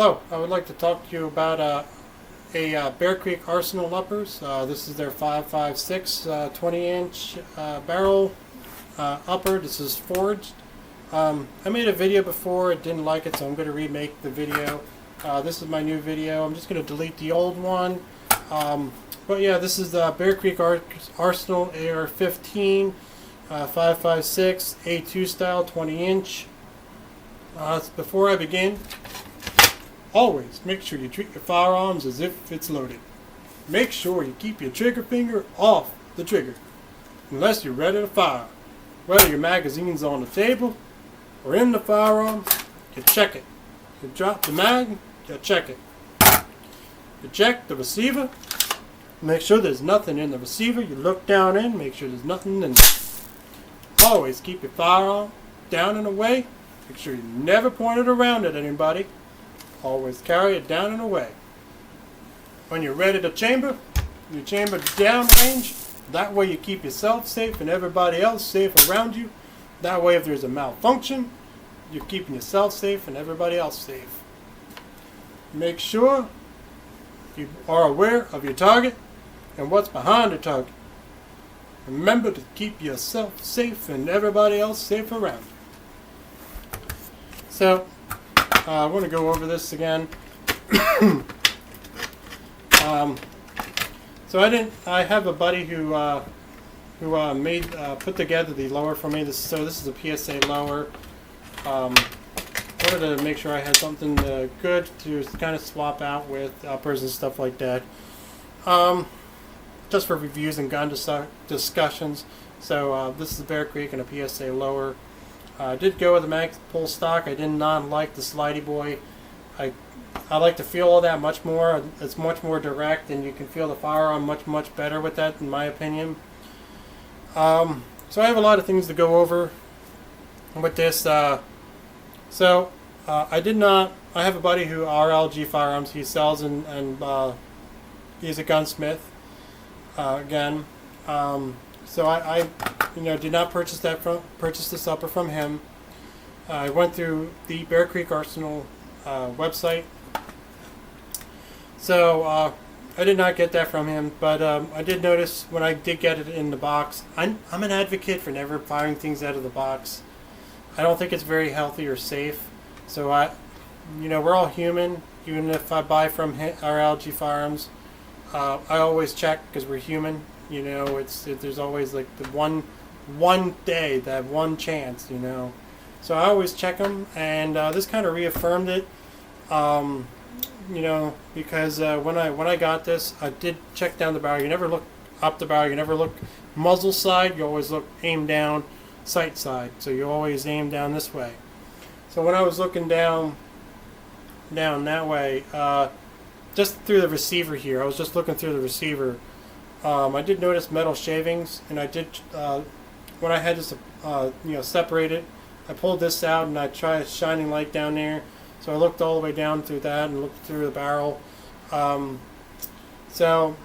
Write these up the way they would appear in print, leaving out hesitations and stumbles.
Hello, I would like to talk to you about Bear Creek Arsenal uppers. This is their 5.56 20-inch barrel upper. This is forged. I made a video before, it didn't like it, so I'm going to remake the video. This is my new video. I'm just going to delete the old one. But yeah, this is the Bear Creek Arsenal AR-15 5.56 A2 style 20-inch. Before I begin, always make sure you treat your firearms as if it's loaded. Make sure you keep your trigger finger off the trigger unless you're ready to fire. Whether your magazine's on the table or in the firearm, you check it. You drop the mag, you check it. You check the receiver, make sure there's nothing in the receiver. You look down in, make sure there's nothing in there. Always keep your firearm down and away. Make sure you never point it around at anybody. Always carry it down and away. When you're ready to chamber, you chamber downrange. That way you keep yourself safe and everybody else safe around you. That way if there's a malfunction, you're keeping yourself safe and everybody else safe. Make sure you are aware of your target and what's behind the target. Remember to keep yourself safe and everybody else safe around you. So, I want to go over this again. I have a buddy who put together the lower for me. This is a PSA lower. Wanted to make sure I had something good to kind of swap out with uppers and stuff like that. Just for reviews and gun discussions. So this is a Bear Creek and a PSA lower. I did go with the Magpul stock. I did not like the Slidey Boy. I like the feel of that much more. It's much more direct, and you can feel the firearm much better with that, in my opinion. So I have a lot of things to go over with this. I have a buddy who RLG Firearms. He sells and he's a gunsmith. Again. So I did not purchase this upper from him. I went through the Bear Creek Arsenal website. So I did not get that from him, but I did notice when I did get it in the box. I'm an advocate for never firing things out of the box. I don't think it's very healthy or safe. So we're all human. Even if I buy from RLG Firearms, I always check because we're human. There's always like the one day, that one chance, So I always check them, and this kind of reaffirmed it, because when I got this, I did check down the barrel. You never look up the barrel. You never look muzzle side. You always aim down sight side. So you always aim down this way. So when I was looking down that way, just through the receiver here, I was just looking through the receiver. I did notice metal shavings, and I did when I had this separated, I pulled this out and I tried shining light down there. So I looked all the way down through that and looked through the barrel. So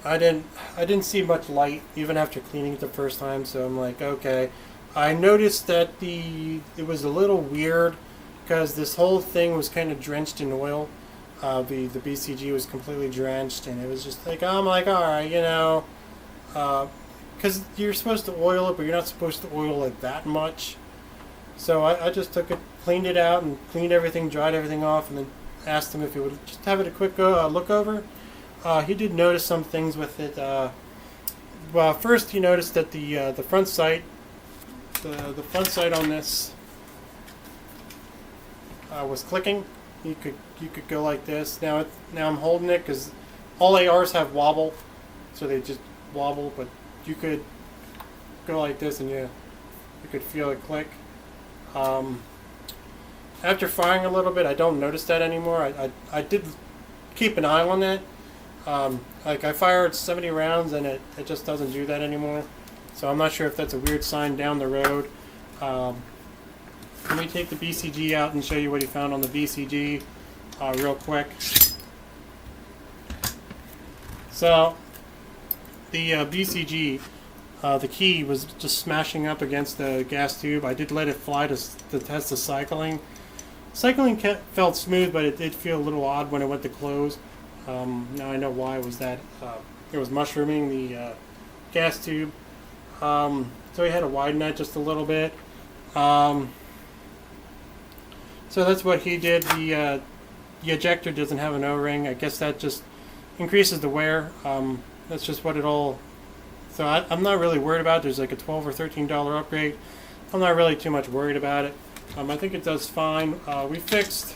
I didn't see much light even after cleaning it the first time. So I'm like, okay. I noticed that it was a little weird because this whole thing was kind of drenched in oil. The BCG was completely drenched, and it was just like, I'm like, all right, because you're supposed to oil it, but you're not supposed to oil it that much. So I just took it, cleaned it out, and cleaned everything, dried everything off, and then asked him if he would just have it a quick look over. He did notice some things with it. Well, first he noticed that the front sight, the front sight on this was clicking. You could go like this. Now I'm holding it because all ARs have wobble, so they just wobble. But you could go like this, and you could feel it click. After firing a little bit, I don't notice that anymore. I did keep an eye on that. I fired 70 rounds, and it just doesn't do that anymore. So I'm not sure if that's a weird sign down the road. Let me take the BCG out and show you what he found on the BCG real quick. So the BCG, the key was just smashing up against the gas tube. I did let it fly to test the cycling. Cycling felt smooth, but it did feel a little odd when it went to close. Now I know why it was that. It was mushrooming the gas tube. So we had to widen that just a little bit. So that's what he did. The ejector doesn't have an O-ring. I guess that just increases the wear. That's just what it all. So I'm not really worried about it. There's like a $12 or $13 upgrade. I'm not really too much worried about it. I think it does fine. We fixed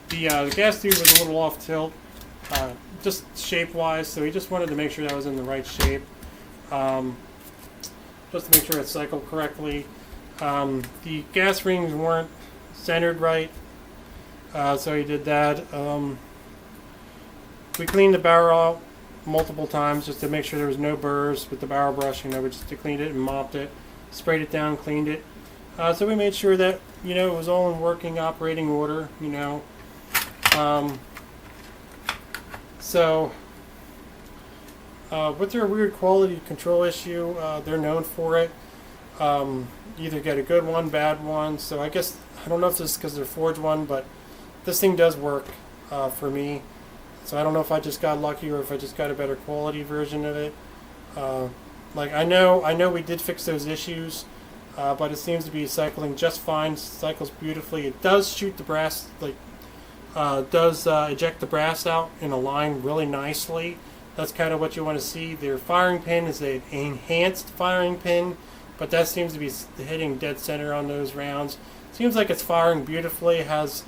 the gas tube was a little off tilt, just shape-wise. So we just wanted to make sure that was in the right shape, just to make sure it cycled correctly. The gas rings weren't centered right, so he did that. We cleaned the barrel out multiple times just to make sure there was no burrs with the barrel brush. We just cleaned it and mopped it, sprayed it down, cleaned it. So we made sure that it was all in working operating order. With their weird quality control issue, they're known for it. Either get a good one, bad one. So I guess I don't know if this is because they're forged one, but this thing does work for me. So I don't know if I just got lucky or if I just got a better quality version of it. I know we did fix those issues, but it seems to be cycling just fine. Cycles beautifully. It does shoot the brass, eject the brass out in a line really nicely. That's kind of what you want to see. Their firing pin is an enhanced firing pin, but that seems to be hitting dead center on those rounds. Seems like it's firing beautifully. It has,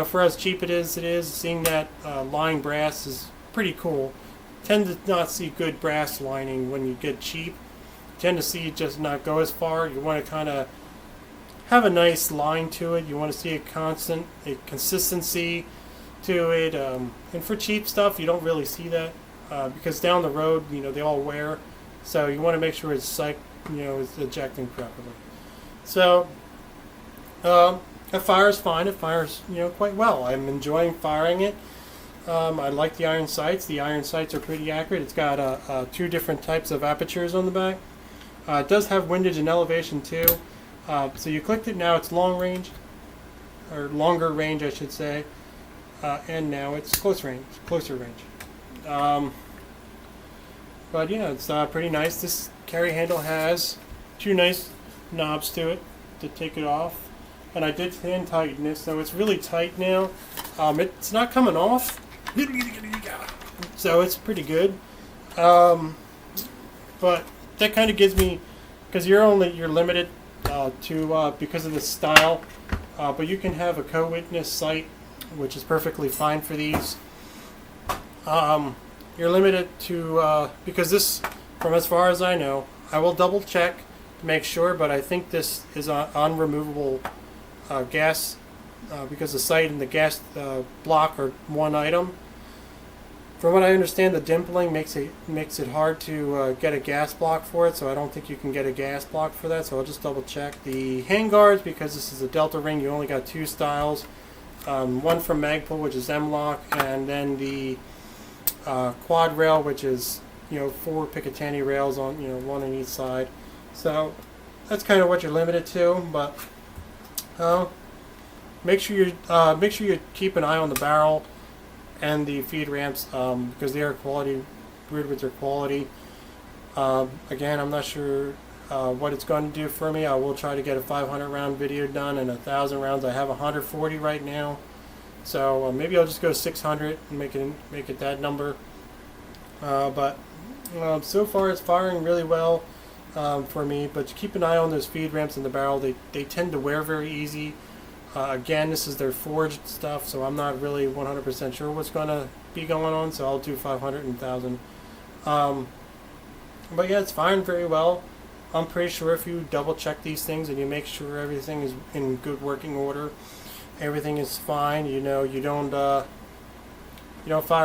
for as cheap it is, seeing that line brass is pretty cool. Tend to not see good brass lining when you get cheap. Tend to see it just not go as far. You want to kind of have a nice line to it. You want to see a consistency to it. And for cheap stuff, you don't really see that because down the road, they all wear. So you want to make sure it's it's ejecting properly. So it fires fine. It fires quite well. I'm enjoying firing it. I like the iron sights. The iron sights are pretty accurate. It's got two different types of apertures on the back. It does have windage and elevation too. So you clicked it now, it's long range, or longer range I should say, and now it's closer range. But yeah, it's pretty nice. This carry handle has two nice knobs to it to take it off, and I did hand tighten this, so it's really tight now. It's not coming off, so it's pretty good. But that kind of gives me, because you're limited to because of the style, but you can have a co-witness sight, which is perfectly fine for these. You're limited to because this, from as far as I know, I will double check to make sure, but I think this is on removable gas because the sight and the gas block are one item. From what I understand, the dimpling makes it hard to get a gas block for it, so I don't think you can get a gas block for that, so I'll just double check. The handguards, because this is a Delta ring, you only got two styles. One from Magpul, which is M-LOK, and then the quad rail, which is 4 Picatinny rails on one on each side. So that's kind of what you're limited to, but make sure you keep an eye on the barrel and the feed ramps because they are weird with their quality. Again, I'm not sure what it's going to do for me. I will try to get a 500 round video done and 1,000 rounds. I have 140 right now, so maybe I'll just go 600 and make it that number. But so far it's firing really well for me. But keep an eye on those feed ramps in the barrel. They tend to wear very easy. Again, this is their forged stuff, so I'm not really 100% sure what's going to be going on, so I'll do 500 and 1,000. But yeah, it's firing very well. I'm pretty sure if you double check these things and you make sure everything is in good working order, everything is fine. You don't fire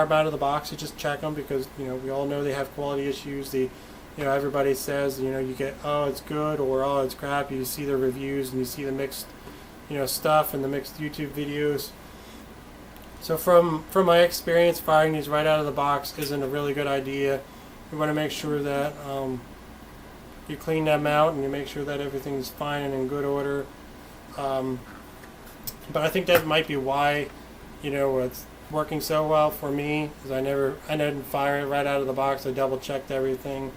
them out of the box. You just check them because we all know they have quality issues. Everybody says you get it's good or it's crap. You see the reviews and you see the mixed stuff and the mixed YouTube videos. So from my experience, firing these right out of the box isn't a really good idea. You want to make sure that you clean them out and you make sure that everything's fine and in good order But I think that might be why, it's working so well for me, because I didn't fire it right out of the box. I double checked everything,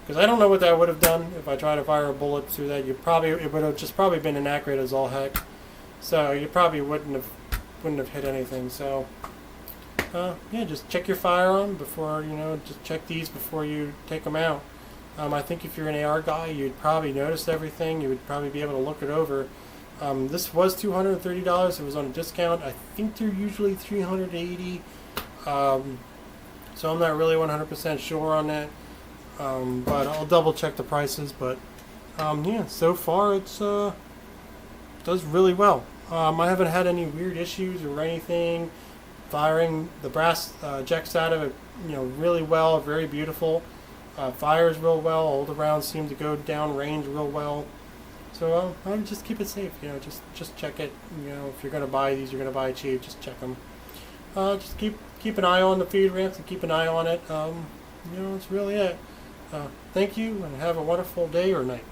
because I don't know what that would have done if I tried to fire a bullet through that. It would have just probably been inaccurate as all heck. So you probably wouldn't have hit anything. So yeah, just check your firearm before, just check these before you take them out. I think if you're an AR guy, you'd probably notice everything. You would probably be able to look it over. This was $230. It was on a discount. I think they're usually $380. So I'm not really 100% sure on that. But I'll double check the prices. But yeah, so far it's does really well. I haven't had any weird issues or anything. Firing the brass ejects out of it, really well, very beautiful. Fires real well. All the rounds seem to go down range real well. So I would just keep it safe. Just check it. If you're gonna buy these, you're gonna buy cheap. Just check them. Just keep an eye on the feed ramps and keep an eye on it. That's really it. Thank you, and have a wonderful day or night.